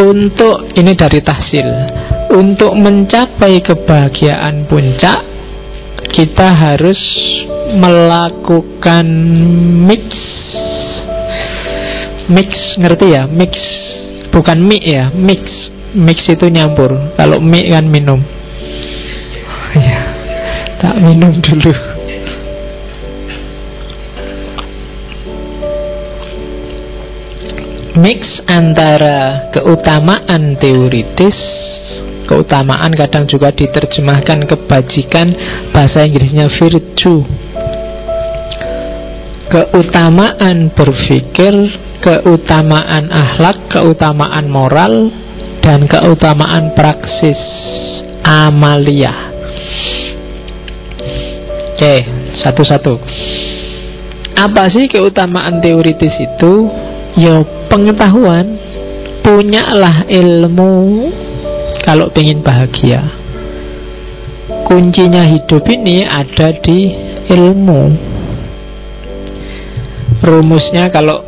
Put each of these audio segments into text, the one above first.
Untuk, ini dari tahsil, untuk mencapai kebahagiaan puncak, kita harus melakukan mix, ngerti ya? Mix, bukan mie ya, mix. Mix itu nyampur. Kalau mie kan minum. Ya, tak minum dulu. Mix antara keutamaan teoritis, keutamaan kadang juga diterjemahkan kebajikan, bahasa Inggrisnya virtue, keutamaan berpikir, keutamaan akhlak, keutamaan moral, dan keutamaan praksis amalia. Oke, satu-satu. Apa sih keutamaan teoritis itu? Ya pengetahuan. Punyalah ilmu kalau pengen bahagia. Kuncinya hidup ini ada di ilmu. Rumusnya kalau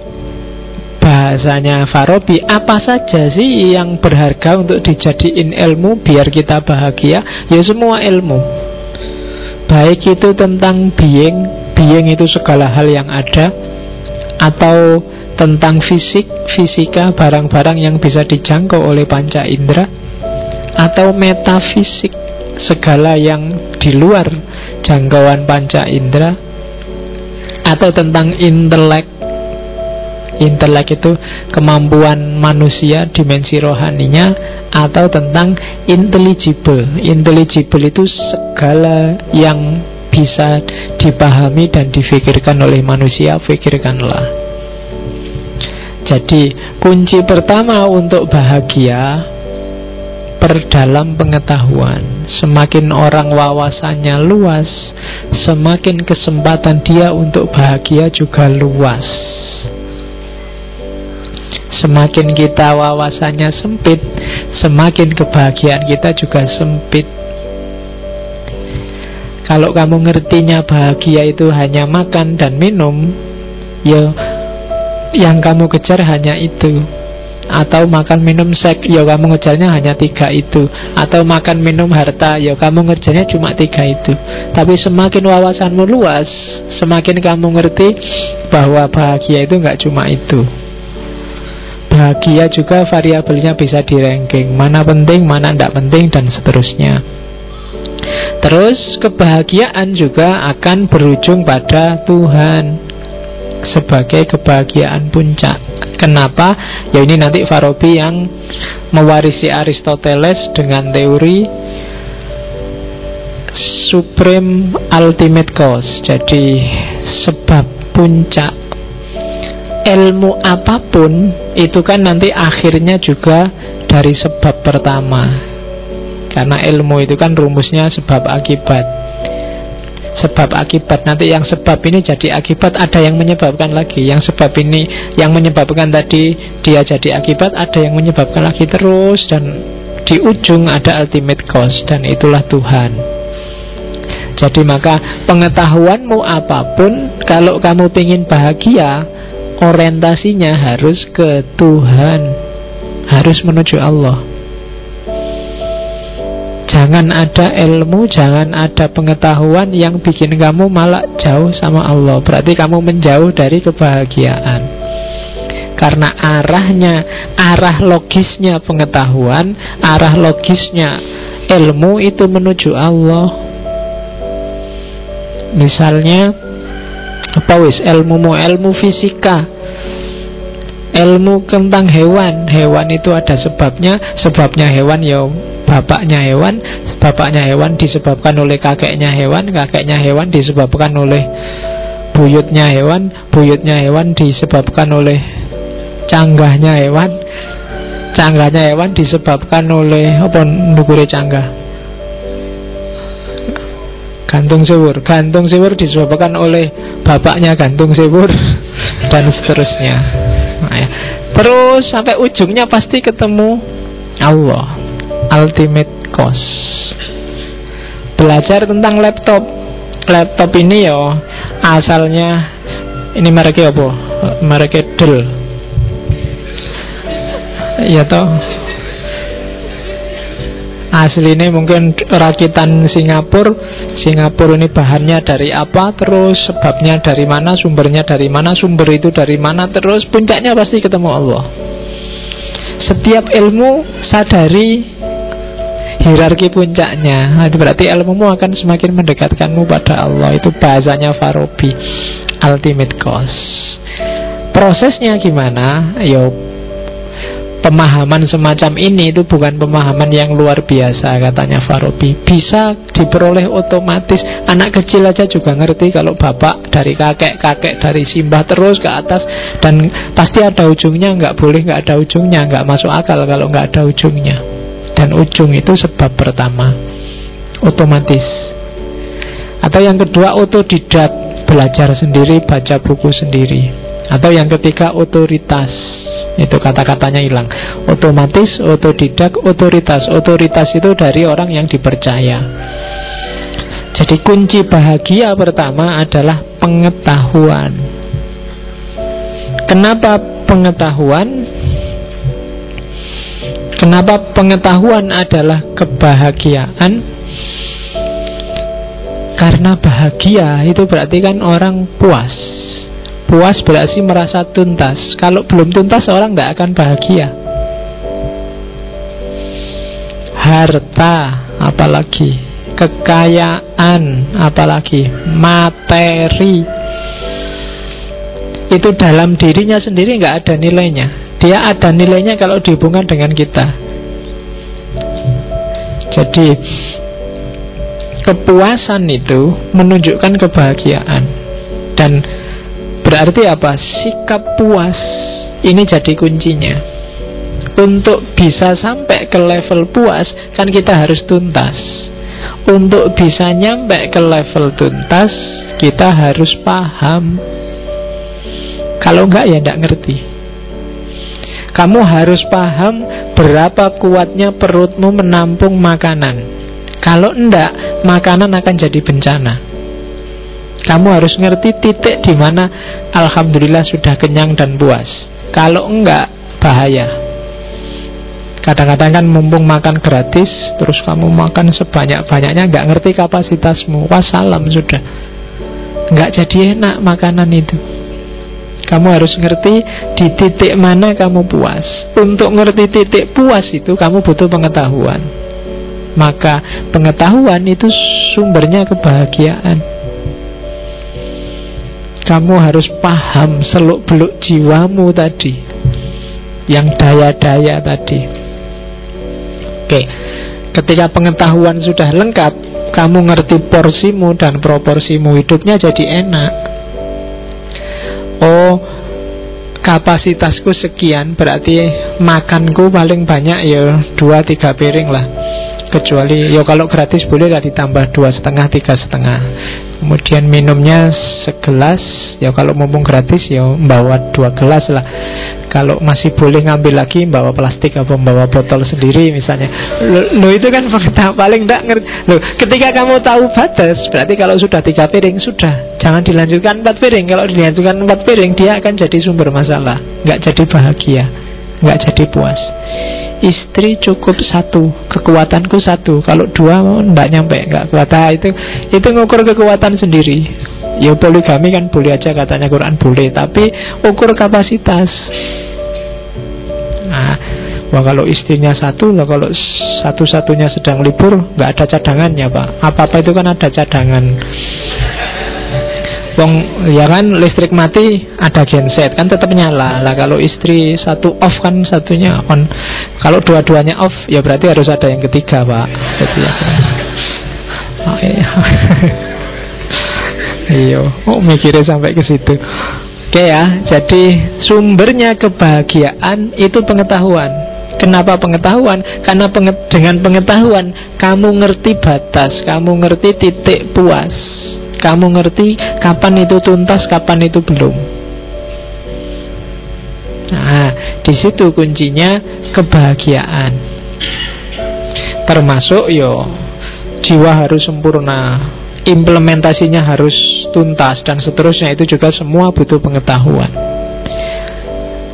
bahasanya Farabi, apa saja sih yang berharga untuk dijadiin ilmu biar kita bahagia? Ya semua ilmu. Baik itu tentang being itu segala hal yang ada, atau tentang fisika, barang-barang yang bisa dijangkau oleh panca indera, atau metafisik, segala yang di luar jangkauan panca indera, atau tentang intelek. Intelek itu kemampuan manusia, dimensi rohaninya, atau tentang intelligible. Intelligible itu segala yang bisa dipahami dan difikirkan oleh manusia, fikirkanlah. Jadi kunci pertama untuk bahagia, perdalam pengetahuan. Semakin orang wawasannya luas, semakin kesempatan dia untuk bahagia juga luas. Semakin kita wawasannya sempit, semakin kebahagiaan kita juga sempit. Kalau kamu ngertinya bahagia itu hanya makan dan minum, ya yang kamu kejar hanya itu. Atau makan minum seks, ya kamu ngejarnya hanya 3 itu. Atau makan minum harta, ya kamu ngejarnya cuma 3 itu. Tapi semakin wawasanmu luas, semakin kamu ngerti bahwa bahagia itu nggak cuma itu. Bahagia juga variabelnya bisa di-ranking, mana penting, mana tidak penting, dan seterusnya. Terus kebahagiaan juga akan berujung pada Tuhan sebagai kebahagiaan puncak. Kenapa? Ya ini nanti Farabi yang mewarisi Aristoteles dengan teori supreme ultimate cause. Jadi sebab puncak. Ilmu apapun itu kan nanti akhirnya juga dari sebab pertama. Karena ilmu itu kan rumusnya sebab akibat. Sebab akibat, nanti yang sebab ini jadi akibat, ada yang menyebabkan lagi. Yang sebab ini yang menyebabkan tadi dia jadi akibat, ada yang menyebabkan lagi terus. Dan di ujung ada ultimate cause, dan itulah Tuhan. Jadi maka pengetahuanmu apapun, kalau kamu ingin bahagia, orientasinya harus ke Tuhan, harus menuju Allah. Jangan ada ilmu, jangan ada pengetahuan yang bikin kamu malah jauh sama Allah. Berarti kamu menjauh dari kebahagiaan. Karena arah logisnya pengetahuan, arah logisnya ilmu itu menuju Allah. Misalnya apa wis ilmu fisika, ilmu tentang hewan. Hewan itu ada sebabnya. Sebabnya hewan ya bapaknya hewan. Bapaknya hewan disebabkan oleh kakeknya hewan. Kakeknya hewan disebabkan oleh buyutnya hewan. Buyutnya hewan disebabkan oleh canggahnya hewan. Canggahnya hewan disebabkan oleh apa nukure canggah? Gantung sewur. Gantung sewur disebabkan oleh bapaknya gantung sewur. Dan seterusnya. Nah, ya. Terus sampai ujungnya pasti ketemu Allah, ultimate cause. Belajar tentang laptop. Laptop ini ya asalnya, ini mereknya apa? Mereknya Dell. Iya toh. aslinya mungkin rakitan Singapura. Singapura ini bahannya dari apa, terus sebabnya dari mana, sumbernya dari mana, sumber itu dari mana, terus puncaknya pasti ketemu Allah. Setiap ilmu sadari hierarki puncaknya. Nah, itu berarti ilmumu akan semakin mendekatkanmu pada Allah. Itu bahasanya Farabi, ultimate cause. Prosesnya gimana? Yo, pemahaman semacam ini itu bukan pemahaman yang luar biasa, katanya Farabi. Bisa diperoleh otomatis. Anak kecil aja juga ngerti kalau bapak dari kakek, kakek dari simbah terus ke atas. Dan pasti ada ujungnya, nggak boleh nggak ada ujungnya. Nggak masuk akal kalau nggak ada ujungnya. Dan ujung itu sebab pertama, otomatis. Atau yang kedua, otodidak, belajar sendiri, baca buku sendiri. Atau yang ketiga, otoritas. Itu kata-katanya hilang. Otomatis, otodidak, otoritas. Otoritas itu dari orang yang dipercaya. Jadi kunci bahagia pertama adalah pengetahuan. Kenapa pengetahuan? Kenapa pengetahuan adalah kebahagiaan? Karena bahagia itu berarti kan orang puas. Puas berarti merasa tuntas. Kalau belum tuntas orang tidak akan bahagia. Harta, apalagi kekayaan, apalagi materi, itu dalam dirinya sendiri nggak ada nilainya. Dia ada nilainya kalau dihubungkan dengan kita. Jadi kepuasan itu menunjukkan kebahagiaan. Dan berarti apa? Sikap puas ini jadi kuncinya. Untuk bisa sampai ke level puas, kan kita harus tuntas. Untuk bisa nyampe ke level tuntas, kita harus paham. Kalau enggak ya enggak ngerti. Kamu harus paham berapa kuatnya perutmu menampung makanan. Kalau enggak, makanan akan jadi bencana. Kamu harus ngerti titik di mana alhamdulillah sudah kenyang dan puas. Kalau enggak, bahaya. Kadang-kadang kan mumpung makan gratis, terus kamu makan sebanyak-banyaknya, enggak ngerti kapasitasmu. Wassalam sudah. Enggak jadi enak makanan itu. Kamu harus ngerti di titik mana kamu puas. Untuk ngerti titik puas itu kamu butuh pengetahuan. Maka pengetahuan itu sumbernya kebahagiaan. Kamu harus paham seluk-beluk jiwamu tadi, yang daya-daya tadi. Oke, ketika pengetahuan sudah lengkap, kamu ngerti porsimu dan proporsimu, hidupnya jadi enak. Oh, kapasitasku sekian, berarti makanku paling banyak ya 2-3 piring lah. Kecuali ya kalau gratis boleh lah ditambah 2,5, 3,5. Kemudian minumnya segelas. Ya kalau mumpung gratis ya bawa 2 gelas lah. Kalau masih boleh ngambil lagi, bawa plastik atau bawa botol sendiri misalnya. Lo itu kan paling tidak ngerti. Lo ketika kamu tahu batas, berarti kalau sudah 3 piring sudah, jangan dilanjutkan 4 piring. Kalau dilanjutkan 4 piring, dia akan jadi sumber masalah. Nggak jadi bahagia, nggak jadi puas. Istri cukup 1, kekuatanku 1. Kalau 2 nggak nyampe, nggak kuat. Itu ngukur kekuatan sendiri. Ya poligami kan boleh aja, katanya Quran boleh, tapi ukur kapasitas. Nah, wah kalau istrinya 1, lah kalau satu-satunya sedang libur, nggak ada cadangannya Pak. Apa-apa itu kan ada cadangan. Wong ya kan listrik mati ada genset kan tetap nyala. Lah kalau istri 1 off kan satunya on. Kalau dua-duanya off ya berarti harus ada yang ketiga Pak. Jadi ya. Iya, mikirnya sampai ke situ. Oke ya, jadi sumbernya kebahagiaan itu pengetahuan. Kenapa pengetahuan? Karena dengan pengetahuan kamu ngerti batas, kamu ngerti titik puas, kamu ngerti kapan itu tuntas, kapan itu belum. Nah, di situ kuncinya kebahagiaan. Termasuk jiwa harus sempurna, implementasinya harus tuntas dan seterusnya. Itu juga semua butuh pengetahuan.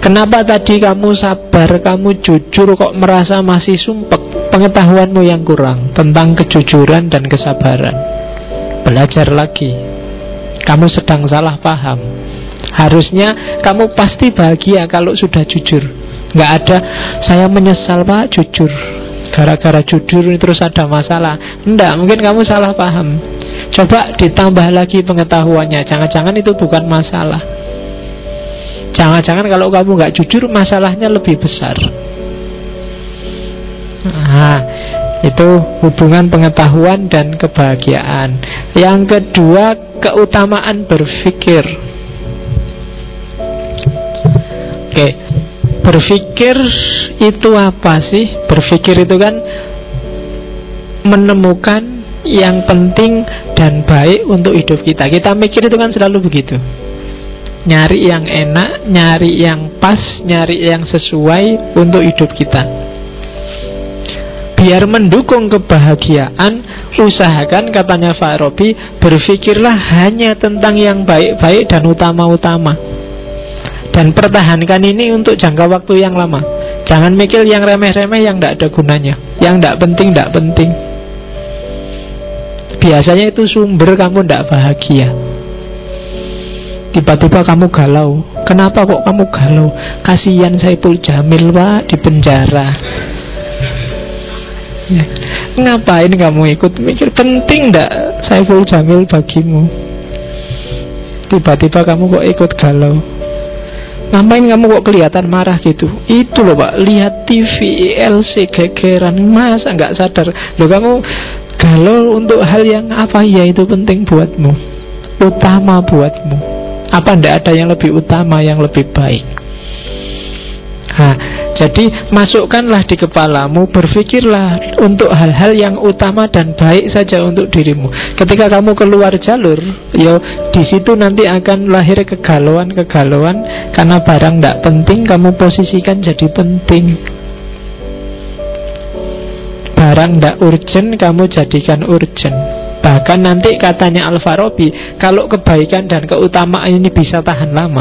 Kenapa tadi kamu sabar, kamu jujur kok merasa masih sumpek? Pengetahuanmu yang kurang tentang kejujuran dan kesabaran. Belajar lagi. Kamu sedang salah paham. Harusnya kamu pasti bahagia kalau sudah jujur. Nggak ada saya menyesal Pak jujur, gara-gara jujur terus ada masalah. Enggak, mungkin kamu salah paham. Coba ditambah lagi pengetahuannya. Jangan-jangan itu bukan masalah. Jangan-jangan kalau kamu nggak jujur masalahnya lebih besar. Nah, itu hubungan pengetahuan dan kebahagiaan. Yang kedua, keutamaan berpikir. Oke, berpikir itu apa sih? Berpikir itu kan menemukan yang penting dan baik untuk hidup kita. Kita mikir itu kan selalu begitu. Nyari yang enak, nyari yang pas, nyari yang sesuai untuk hidup kita. Biar mendukung kebahagiaan, usahakan, katanya Farabi, berpikirlah hanya tentang yang baik-baik dan utama-utama. Dan pertahankan ini untuk jangka waktu yang lama. Jangan mikir yang remeh-remeh yang tidak ada gunanya, yang tidak penting. Biasanya itu sumber kamu tidak bahagia. Tiba-tiba kamu galau. Kenapa kok kamu galau? Kasihan Saipul Jamil Pak di penjara. Ya. Ngapain kamu ikut mikir? Penting tidak Saipul Jamil bagimu? Tiba-tiba kamu kok ikut galau. Ngapain kamu kok kelihatan marah gitu? Itu loh Pak, lihat TV, ILC, gegeran. Masa nggak sadar? Loh kamu galau untuk hal yang apa ya itu penting buatmu, utama buatmu. Apa ndak ada yang lebih utama, yang lebih baik? Nah, jadi masukkanlah di kepalamu, berpikirlah untuk hal-hal yang utama dan baik saja untuk dirimu. Ketika kamu keluar jalur, ya di situ nanti akan lahir kegalauan karena barang ndak penting kamu posisikan jadi penting. Barang ndak urgent kamu jadikan urgent. Bahkan nanti katanya Al-Farabi, kalau kebaikan dan keutamaan ini bisa tahan lama,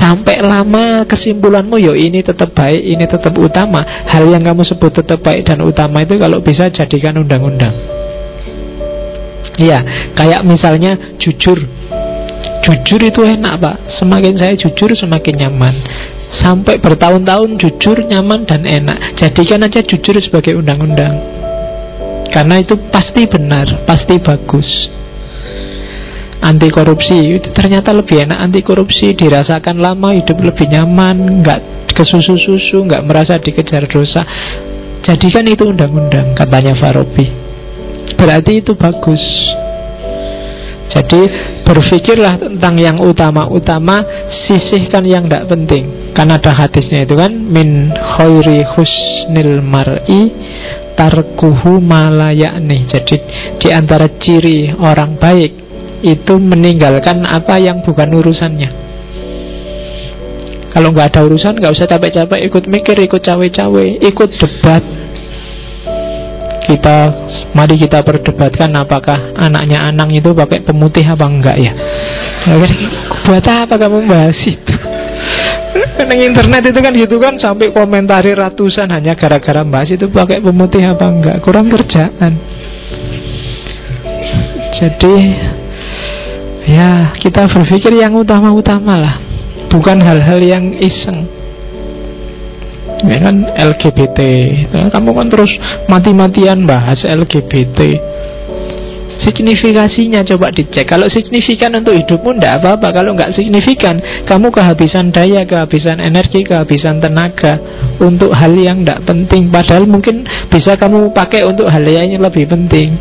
sampai lama kesimpulanmu yo ini tetap baik, ini tetap utama. Hal yang kamu sebut tetap baik dan utama itu kalau bisa jadikan undang-undang. Iya, kayak misalnya jujur. Jujur itu enak Pak. Semakin saya jujur semakin nyaman. Sampai bertahun-tahun jujur, nyaman dan enak. Jadikan aja jujur sebagai undang-undang. Karena itu pasti benar, pasti bagus. Anti korupsi itu ternyata lebih enak. Anti korupsi dirasakan lama, hidup lebih nyaman, nggak kesusu-susu, nggak merasa dikejar dosa. Jadikan itu undang-undang, katanya Farabi. Berarti itu bagus. Jadi berpikirlah tentang yang utama-utama, sisihkan yang tidak penting. Karena ada hadisnya itu kan, min khairi husnil mar'i tarkuhu malayakni. Jadi di antara ciri orang baik itu meninggalkan apa yang bukan urusannya. Kalau nggak ada urusan, nggak usah capek-capek ikut mikir, ikut cawe-cawe, ikut debat. Mari kita perdebatkan apakah anaknya Anang itu pakai pemutih apa enggak ya. Buat apa kamu bahas itu? Karena internet itu kan gitu kan, sampai komentari ratusan hanya gara-gara bahas itu pakai pemutih apa enggak. Kurang kerjaan. Jadi ya kita berpikir yang utama-utama lah, bukan hal-hal yang iseng. Ya kan LGBT, kamu kan terus mati-matian bahas LGBT. Signifikasinya coba dicek. Kalau signifikan untuk hidupmu tidak apa-apa. Kalau nggak signifikan, kamu kehabisan daya, kehabisan energi, kehabisan tenaga untuk hal yang tidak penting. Padahal mungkin bisa kamu pakai untuk hal yang lebih penting.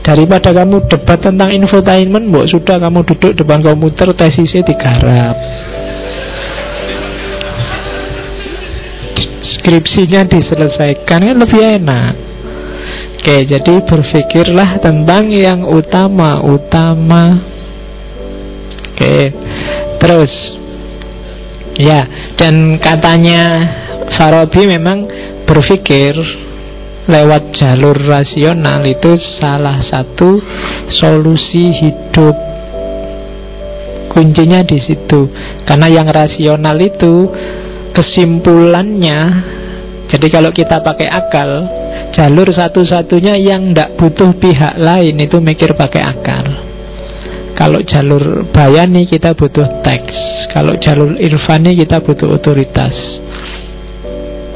Daripada kamu debat tentang infotainment, sudah kamu duduk depan komputer, tesisnya digarap, skripsinya diselesaikan, kan lebih enak. Oke, jadi berpikirlah tentang yang utama-utama. Oke, terus ya, dan katanya Farabi memang berpikir lewat jalur rasional itu salah satu solusi hidup. Kuncinya di situ. Karena yang rasional itu kesimpulannya, jadi kalau kita pakai akal, jalur satu-satunya yang tidak butuh pihak lain itu mikir pakai akal. Kalau jalur bayani kita butuh teks, kalau jalur irfani kita butuh otoritas.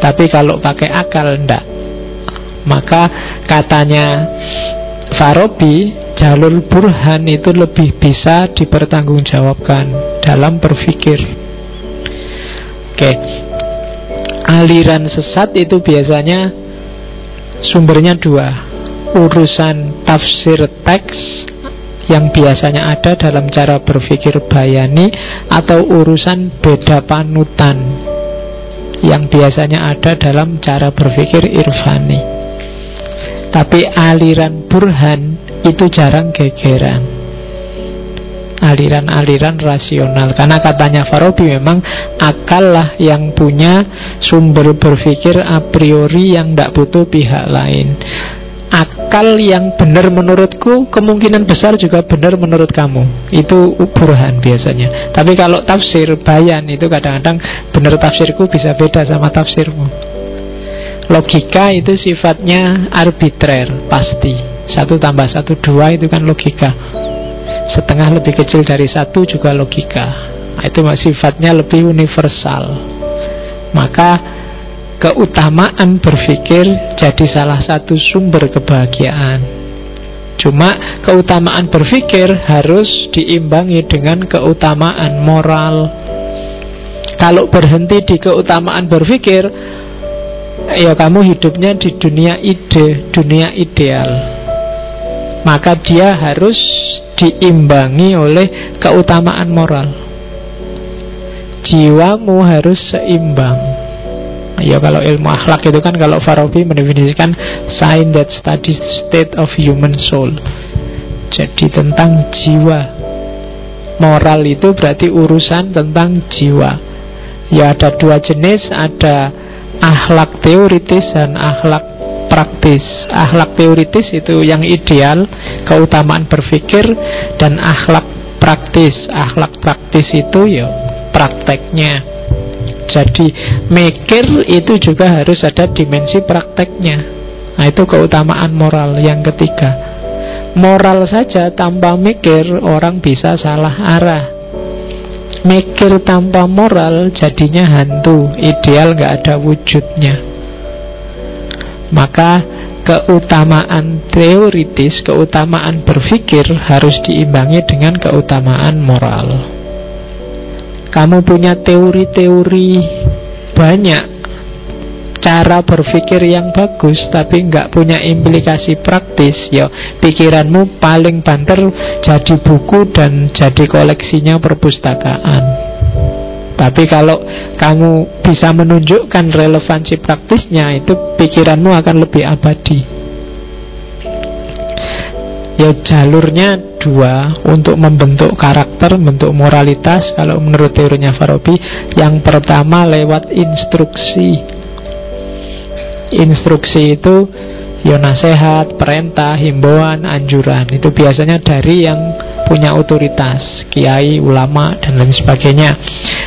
Tapi kalau pakai akal ndak. Maka katanya Farabi, jalur burhan itu lebih bisa dipertanggungjawabkan dalam berpikir. Oke. Aliran sesat itu biasanya sumbernya dua. Urusan tafsir teks yang biasanya ada dalam cara berpikir bayani, atau urusan beda panutan yang biasanya ada dalam cara berpikir irfani. Tapi aliran burhan itu jarang gegeran, aliran-aliran rasional. Karena katanya Farabi, memang akal lah yang punya sumber berpikir a priori yang tidak butuh pihak lain. Akal yang benar menurutku kemungkinan besar juga benar menurut kamu. Itu burhan biasanya. Tapi kalau tafsir bayan itu kadang-kadang benar tafsirku bisa beda sama tafsirmu. Logika itu sifatnya arbitrer, pasti. 1 tambah 1 2 itu kan logika. Setengah lebih kecil dari 1 juga logika. Itu sifatnya lebih universal. Maka keutamaan berpikir jadi salah satu sumber kebahagiaan. Cuma keutamaan berpikir harus diimbangi dengan keutamaan moral. Kalau berhenti di keutamaan berpikir, ya kamu hidupnya di dunia ide, dunia ideal. Maka dia harus diimbangi oleh keutamaan moral. Jiwamu harus seimbang. Ya kalau ilmu akhlak itu kan, kalau Farabi mendefinisikan science that studies the state of human soul. Jadi tentang jiwa. Moral itu berarti urusan tentang jiwa. Ya ada 2 jenis, ada akhlak teoritis dan akhlak praktis. Akhlak teoritis itu yang ideal, keutamaan berpikir, dan akhlak praktis. Akhlak praktis itu ya prakteknya. Jadi mikir itu juga harus ada dimensi prakteknya. Nah itu keutamaan moral yang ketiga. Moral saja tanpa mikir orang bisa salah arah. Mikir tanpa moral jadinya hantu, ideal gak ada wujudnya. Maka keutamaan teoritis, keutamaan berpikir harus diimbangi dengan keutamaan moral. Kamu punya teori-teori banyak, cara berpikir yang bagus, tapi nggak punya implikasi praktis, ya pikiranmu paling banter jadi buku dan jadi koleksinya perpustakaan. Tapi kalau kamu bisa menunjukkan relevansi praktisnya, itu pikiranmu akan lebih abadi. Ya jalurnya 2 untuk membentuk karakter, membentuk moralitas. Kalau menurut teorinya Farabi, yang pertama lewat instruksi. Instruksi itu ya nasihat, perintah, himbauan, anjuran. Itu biasanya dari yang punya otoritas, kiai, ulama, dan lain sebagainya.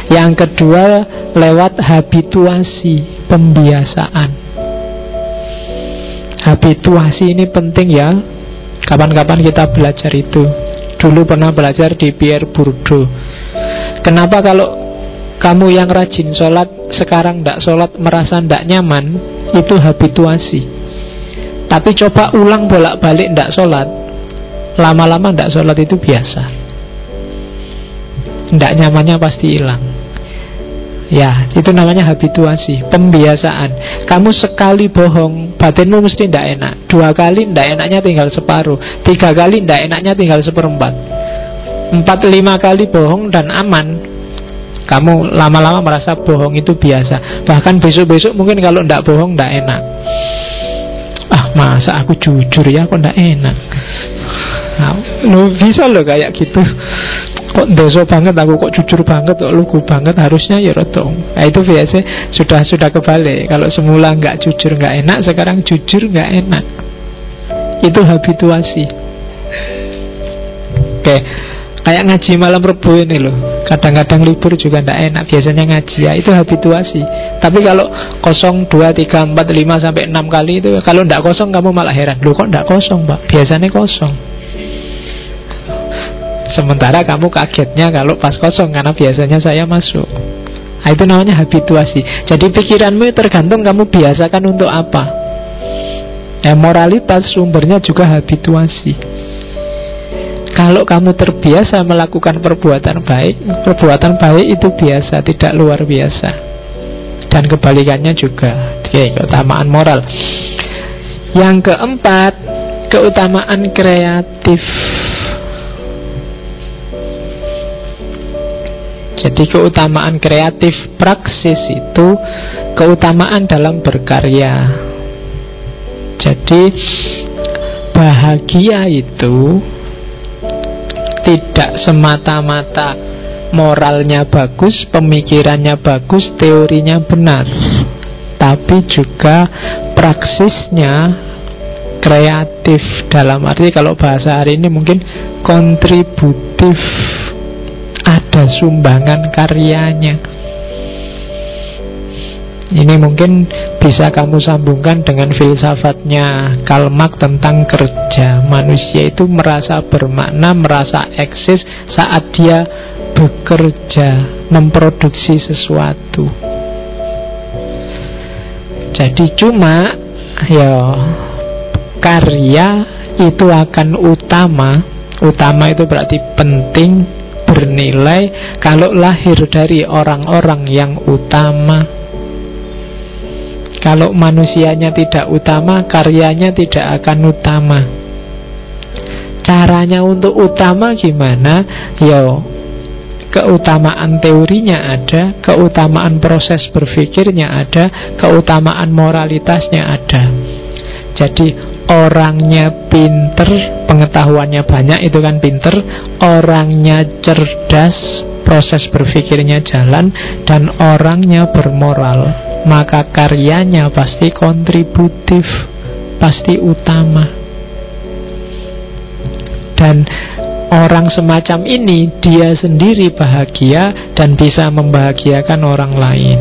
Yang kedua lewat habituasi, pembiasaan. Habituasi ini penting ya. Kapan-kapan kita belajar itu. Dulu pernah belajar di Pierre Bourdieu. Kenapa kalau kamu yang rajin sholat sekarang tidak sholat merasa tidak nyaman? Itu habituasi. Tapi coba ulang bolak-balik tidak sholat, lama-lama tidak sholat itu biasa. Tidak nyamannya pasti hilang. Ya, itu namanya habituasi, pembiasaan. Kamu sekali bohong, batinmu mesti tidak enak. 2 kali tidak enaknya tinggal separuh. 3 kali tidak enaknya tinggal 1/4. 4-5 kali bohong dan aman, kamu lama-lama merasa bohong itu biasa. Bahkan besok-besok mungkin kalau tidak bohong tidak enak. Ah, masa aku jujur ya kok tidak enak. Nah, bisa loh kayak gitu. Kok dosa banget aku, kok jujur banget, kok lugu banget, harusnya ya rotong. Nah itu biasa sudah kebalik. Kalau semula nggak jujur nggak enak, sekarang jujur nggak enak. Itu habituasi. Oke. Kayak ngaji malam Rebo ini loh. Kadang-kadang libur juga tidak enak, biasanya ngaji. Ya itu habituasi. Tapi kalau 0, 2, 3, 4, 5 sampai 6 kali itu, kalau tidak kosong kamu malah heran. Loh kok tidak kosong Pak? Biasanya kosong. Sementara kamu kagetnya kalau pas kosong, karena biasanya saya masuk. Nah, itu namanya habituasi. Jadi pikiranmu tergantung kamu biasakan untuk apa. Moralitas sumbernya juga habituasi. Kalau kamu terbiasa melakukan perbuatan baik itu biasa, tidak luar biasa. Dan kebalikannya juga. Oke, keutamaan moral. Yang keempat, keutamaan kreatif. Jadi keutamaan kreatif praksis itu keutamaan dalam berkarya. Jadi bahagia itu tidak semata-mata moralnya bagus, pemikirannya bagus, teorinya benar, tapi juga praksisnya kreatif. Dalam arti kalau bahasa hari ini mungkin kontributif, ada sumbangan karyanya. Ini mungkin bisa kamu sambungkan dengan filsafatnya Karl Marx tentang kerja. Manusia itu merasa bermakna, merasa eksis saat dia bekerja, memproduksi sesuatu. Jadi cuma ya karya itu akan utama. Utama itu berarti penting, bernilai kalau lahir dari orang-orang yang utama. Kalau manusianya tidak utama, karyanya tidak akan utama. Caranya untuk utama gimana? Ya, keutamaan teorinya ada, keutamaan proses berpikirnya ada, keutamaan moralitasnya ada. Jadi orangnya pinter, pengetahuannya banyak, itu kan pinter. Orangnya cerdas, proses berpikirnya jalan, dan orangnya bermoral, maka karyanya pasti kontributif, pasti utama. Dan orang semacam ini dia sendiri bahagia dan bisa membahagiakan orang lain.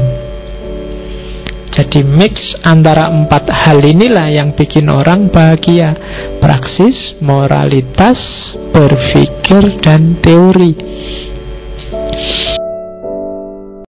Jadi mix antara 4 hal inilah yang bikin orang bahagia: praksis, moralitas, berpikir, dan teori.